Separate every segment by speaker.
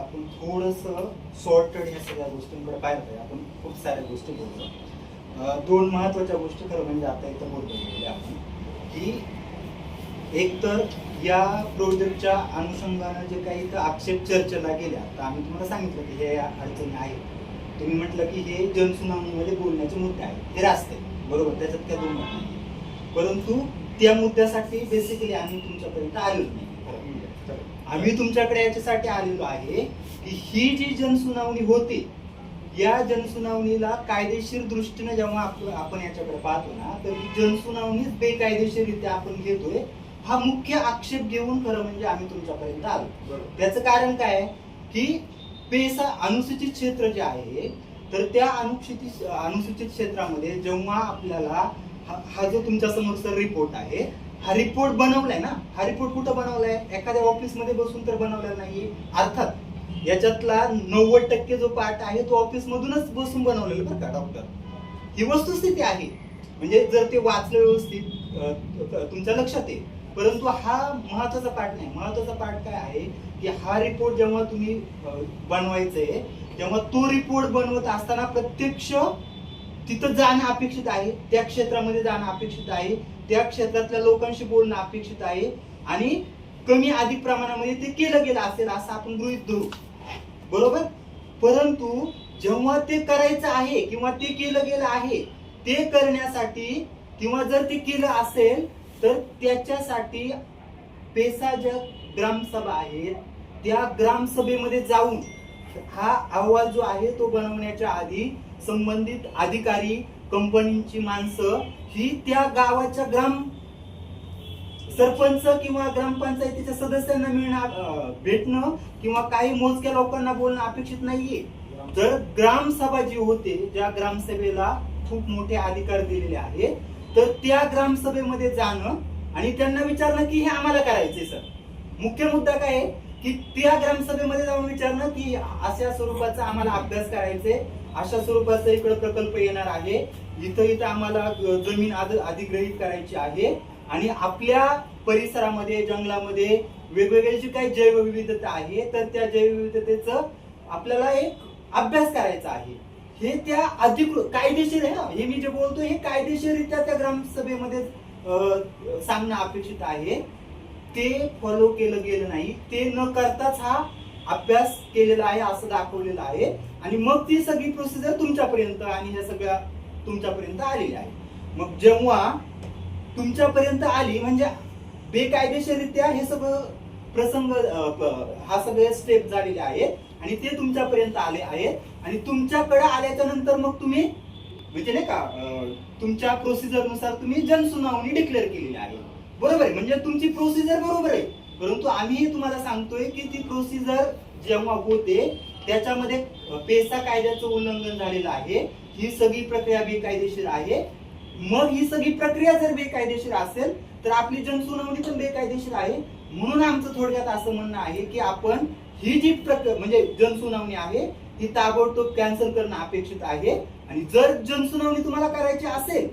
Speaker 1: आपण थोडंसं शॉर्टकट या सगळ्या गोष्टींकडे पाहिलं पाहिजे. आपण खूप साऱ्या गोष्टी बोलतो. दोन महत्त्वाच्या गोष्टी खरं म्हणजे आता इथं बोलतो आपण की एक तर या प्रोजेक्टच्या अनुषंगानं जे काही इथं आक्षेप चर्चेला गेल्या, तर आम्ही तुम्हाला सांगितलं की हे अडचणी आहेत. तुम्ही म्हटलं की हे जनसुनावणीमध्ये बोलण्याचे मुद्दे आहेत, हे रास्ते बरोबर, त्याच्यात काय दोन मत नाही. परंतु त्या मुद्द्यासाठी बेसिकली आम्ही तुमच्यापर्यंत आलेलो नाही. आम्ही तुमच्याकडे याच्यासाठी आलेलो आहे की ही जी जनसुनावणी होती, या जनसुनावणीला कायदेशीर दृष्टीने जेव्हा आपण याच्याकडे पाहतो ना, तर ही जनसुनावणीच बेकायदेशीररित्या आपण घेतोय, हा मुख्य आक्षेप घेऊन खरं म्हणजे आम्ही तुमच्यापर्यंत आलो. त्याचं कारण काय की पेसा अनुसूचित क्षेत्र जे आहे, तर त्या अनुसूचित क्षेत्रामध्ये जेव्हा आपल्याला हा जो तुमच्या समोरचा रिपोर्ट आहे, हा रिपोर्ट बनवलाय ना, हा रिपोर्ट कुठं बनवलाय? एखाद्या ऑफिस मध्ये बसून तर बनवलेला नाही. अर्थात याच्यातला 90% जो पार्ट आहे तो ऑफिस मधूनच बसून बनवलेला बरं का डॉक्टर, ही वस्तुस्थिती आहे. म्हणजे जर ते वाचलं व्यवस्थित तुमच्या लक्षात येईल. परंतु हा महत्वाचा पार्ट नाही. महत्वाचा पार्ट काय आहे की हा रिपोर्ट जेव्हा तुम्ही बनवायचंय, तेव्हा तो रिपोर्ट बनवत असताना प्रत्यक्ष तिथं जाणं अपेक्षित आहे, त्या क्षेत्रामध्ये जाणं अपेक्षित आहे, त्या क्षेत्रातल्या लोकांशी बोलणं अपेक्षित आहे आणि कमी अधिक प्रमाणामध्ये ते केलं गेलं असेल असं आपण गृहीत धरू, बरोबर. परंतु जेव्हा ते करायचं आहे किंवा ते केलं गेलं आहे, ते करण्यासाठी किंवा जर ते केलं असेल तर त्याच्यासाठी पेसा ज्या ग्रामसभा आहेत, त्या ग्रामसभेमध्ये जाऊन हा अहवाल जो आहे तो बनवण्याच्या आधी संबंधित अधिकारी, कंपनीची माणसं ही त्या गावाच्या ग्राम सरपंच किंवा ग्रामपंचायतीच्या सदस्यांना भेटणं किंवा काही मोजक्या लोकांना बोलणं अपेक्षित नाहीये. तर ग्रामसभा जी होते, ज्या ग्रामसभेला खूप मोठे अधिकार दिलेले आहेत, तर त्या ग्रामसभेमध्ये जाणं आणि त्यांना विचारणं की हे आम्हाला करायचंय सर. मुख्य मुद्दा काय आहे की त्या ग्रामसभेमध्ये जाऊन विचारणं की अशा स्वरूपाचा आम्हाला अभ्यास करायचे, अशा स्वरूपाचा इकडे प्रकल्प येणार आहे, इथं आम्हाला जमीन अधिग्रहित करायची आहे आणि आपल्या परिसरामध्ये, जंगलामध्ये वेगवेगळी जी काही जैवविविधता आहे, तर त्या जैवविविधतेचं आपल्याला एक अभ्यास करायचा आहे. हे त्या अधिकृत कायदेशीर आहे ना, हे मी जे बोलतो हे कायदेशीररित्या त्या ग्रामसभेमध्ये सांगणं अपेक्षित आहे. ते फॉलो केलं गेलं नाही. ते न करताच हा अभ्यास केलेला आहे असं दाखवलेलं आहे आणि मग ती सगळी प्रोसिजर तुमच्यापर्यंत आणि ह्या सगळ्या तुमच्यापर्यंत आलेली आहे. मग जेव्हा तुमच्यापर्यंत आली म्हणजे बेकायदेशीररित्या हे सगळं प्रसंग, हा सगळे स्टेप झालेले आहेत आणि ते तुमच्यापर्यंत आले आहेत आणि तुमच्याकडे आल्याच्या नंतर मग तुम्ही म्हणजे नाही का तुमच्या प्रोसिजर नुसार तुम्ही जनसुनावणी डिक्लेअर केलेली आहे, बरोबर आहे. म्हणजे तुमची प्रोसिजर बरोबर आहे. परंतु आम्ही तुम्हाला सांगतोय की ती प्रोसिजर जेव्हा होते त्याच्यामध्ये पेसा कायद्याचं उल्लंघन झालेलं आहे. ही सगळी प्रक्रिया बेकायदेशीर आहे. मग ही सगळी प्रक्रिया जर बेकायदेशीर असेल तर आपली जनसुनावणी पण बेकायदेशीर आहे. म्हणून आमचं थोडक्यात असं म्हणणं आहे की आपण ही जी म्हणजे जनसुनावणी आहे ही ताबडतोब कॅन्सल करणं अपेक्षित आहे. आणि जर जनसुनावणी तुम्हाला करायची असेल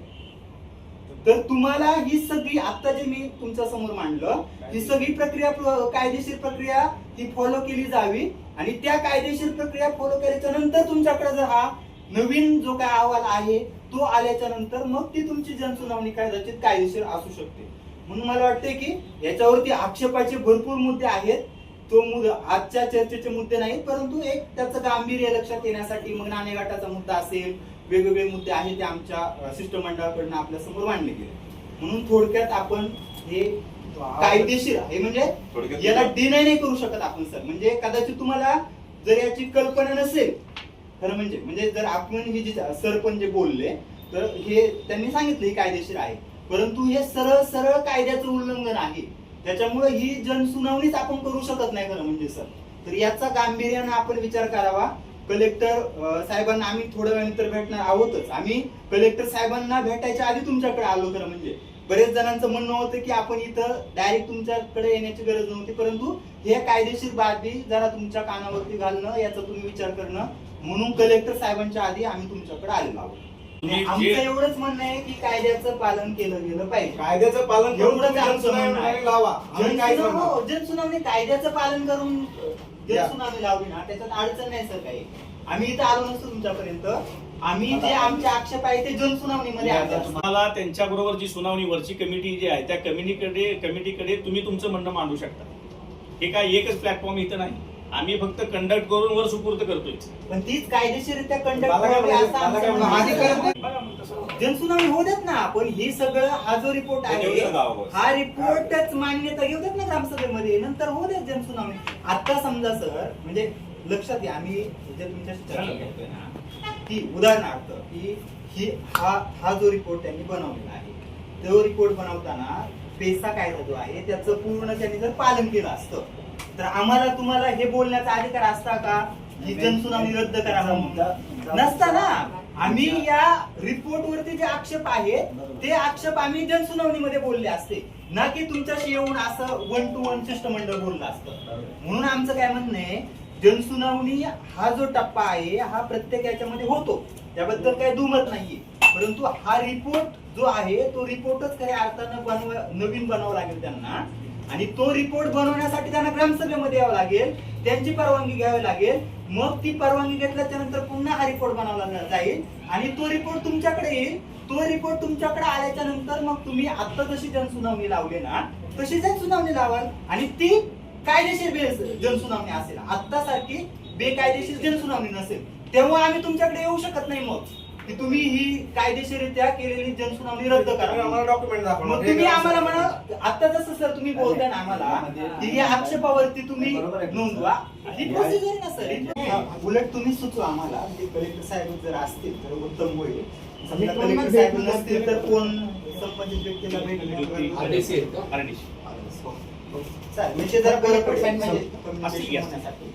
Speaker 1: तर तुम्हाला ही सगळी आता जे मी तुमच्या समोर मांडलं, ही सगळी प्रक्रिया, कायदेशीर प्रक्रिया ही फॉलो केली जावी आणि त्या कायदेशीर प्रक्रिया फॉलो केल्याच्या नंतर तुमच्याकडे जर हा नवीन जो काय अहवाल आहे तो आल्याच्या नंतर मग ती तुमची जनसुनावणी कदाचित कायदेशीर असू शकते. म्हणून मला वाटते की याच्यावरती आक्षेपाचे भरपूर मुद्दे आहेत. तो आजच्या चर्चेचे मुद्दे नाहीत, परंतु एक त्याचं गांभीर्य लक्षात येण्यासाठी मग नाणेगाठाचा मुद्दा असेल, वेगवेगळे मुद्दे आहेत ते आमच्या शिष्टमंडळाकडून आपल्या समोर मांडले गेले. म्हणून थोडक्यात आपण हे कायदेशीर आहे म्हणजे याला डिनाय नाही करू शकत आपण सर. म्हणजे कदाचित तुम्हाला जर याची कल्पना नसेल खरं म्हणजे जर आपण ही जी सरपंच जे बोलले तर हे त्यांनी सांगितलं ही कायदेशीर आहे, परंतु हे सरळ सरळ कायद्याचं उल्लंघन आहे. त्याच्यामुळे ही जनसुनावणीच आपण करू शकत नाही खरं म्हणजे सर. तर याचा गांभीर्यानं आपण विचार करावा. कलेक्टर साहेबांना आम्ही थोड्या वेळानंतर भेटणार आहोतच. आम्ही कलेक्टर साहेबांना भेटायच्या आधी तुमच्याकडे आलो खरं म्हणजे. बरेच जणांचं म्हणणं होतं की आपण इथं डायरेक्ट तुमच्याकडे येण्याची गरज नव्हती, परंतु हे कायदेशीर बाबी जरा तुमच्या कानावरती घालणं, याचा तुम्ही विचार करणं, म्हणून कलेक्टर साहेबांच्या आधी आम्ही तुमच्याकडे आलेलो आहोत. आमचं एवढंच म्हणणं आहे की कायद्याचं पालन केलं गेलं पाहिजे.
Speaker 2: कायद्याचं पालन
Speaker 1: एवढंच आमचं म्हणणं आहे.
Speaker 2: लावा.
Speaker 1: जनसुनावणी कायद्याचं पालन करून जनसुनावणी लावली ना त्याच्यात अडचण नाही सर काही. आम्ही इथं आलो नसतो तुमच्यापर्यंत. आम्ही जे आमचे आक्षेप आहे ते जनसुनावणीमध्ये आणले असते.
Speaker 2: तुम्हाला त्यांच्याबरोबर जी सुनावणी वरची कमिटी जी आहे त्या कमिटीकडे तुम्ही तुमचं म्हणणं मांडू शकता. हे काय एकच प्लॅटफॉर्म इथं नाही. आम्ही फक्त कंडक्ट करून वर सुपूर्द करतोय.
Speaker 1: पण तीच कायदेशीररित्या कंडक्ट
Speaker 3: मला काय
Speaker 1: करावी असं
Speaker 3: मला काय
Speaker 1: आमचं म्हणणं
Speaker 3: अधिकार
Speaker 1: आहे.
Speaker 2: बघा मग तसं.
Speaker 1: जनसुनावणी होऊ देत ना. पण हे सगळं हा जो रिपोर्ट आहे हा रिपोर्टच मान्यता घेऊ देत ना ग्रामसभेमध्ये. नंतर होऊ देत जनसुनावणी. आता समजा सर म्हणजे लक्षात घ्या आम्ही जे तुमच्याशी चर्चा करतोय ना की उदाहरणार्थ की ही हा जो रिपोर्ट त्यांनी बनवलेला आहे तो रिपोर्ट बनवताना पेसा कायदा जो आहे त्याचं पूर्ण त्यांनी जर पालन केलं असतं तर आम्हाला तुम्हाला हे बोलण्याचा अधिकार असता का ही जनसुनावणी रद्द करा म्हणून? नसता ना. आम्ही या रिपोर्ट वरती जे आक्षेप आहेत ते आक्षेप आम्ही जनसुनावणीमध्ये बोलले असते ना की तुमच्याशी येऊन असं 1 to 1 शिष्टमंडळ बोललं असतं. म्हणून आमचं काय म्हणणं आहे जनसुनावणी हा जो टप्पा आहे हा प्रत्येक याच्यामध्ये होतो त्याबद्दल काही दुमत नाहीये. परंतु हा रिपोर्ट जो आहे तो रिपोर्टच खऱ्या अर्थानं नवीन बनावा लागेल त्यांना. आणि तो रिपोर्ट बनवण्यासाठी त्यांना ग्रामसभेमध्ये यावं लागेल. त्यांची परवानगी घ्यावी लागेल. मग ती परवानगी घेतल्याच्या नंतर पुन्हा हा रिपोर्ट बनवला जाईल आणि तो रिपोर्ट तुमच्याकडे येईल. तो रिपोर्ट तुमच्याकडे आल्याच्या नंतर मग तुम्ही आता जशी जनसुनावणी लावली ना तशी जनसुनावणी लावाल आणि ती कायदेशीर जनसुनावणी असेल. आता सारखी बेकायदेशीर जनसुनावणी नसेल. तेव्हा आम्ही तुमच्याकडे येऊ शकत नाही मग की तुम्ही ही कायदेशीररित्या केलेली जनसुनावणी रद्द करा.
Speaker 3: आम्हाला डॉक्युमेंट दाखवा.
Speaker 1: मग तुम्ही आम्हाला म्हणा आता जसं सर तुम्ही बोलताय ना आम्हाला की या आक्षेपावरती तुम्ही नोंदवा. ही प्रोसिजर ना सर. उलट तुम्ही सुचवा आम्हाला की कलेक्टर साहेब जर असतील तर उत्तम होईल. समजा कलेक्टर साहेब नसतील तर कोण संबंधित व्यक्तीला भेट
Speaker 2: RDC.
Speaker 1: चालेल. म्हणजे जरा बरं पडेल म्हणजे communication होण्यासाठी.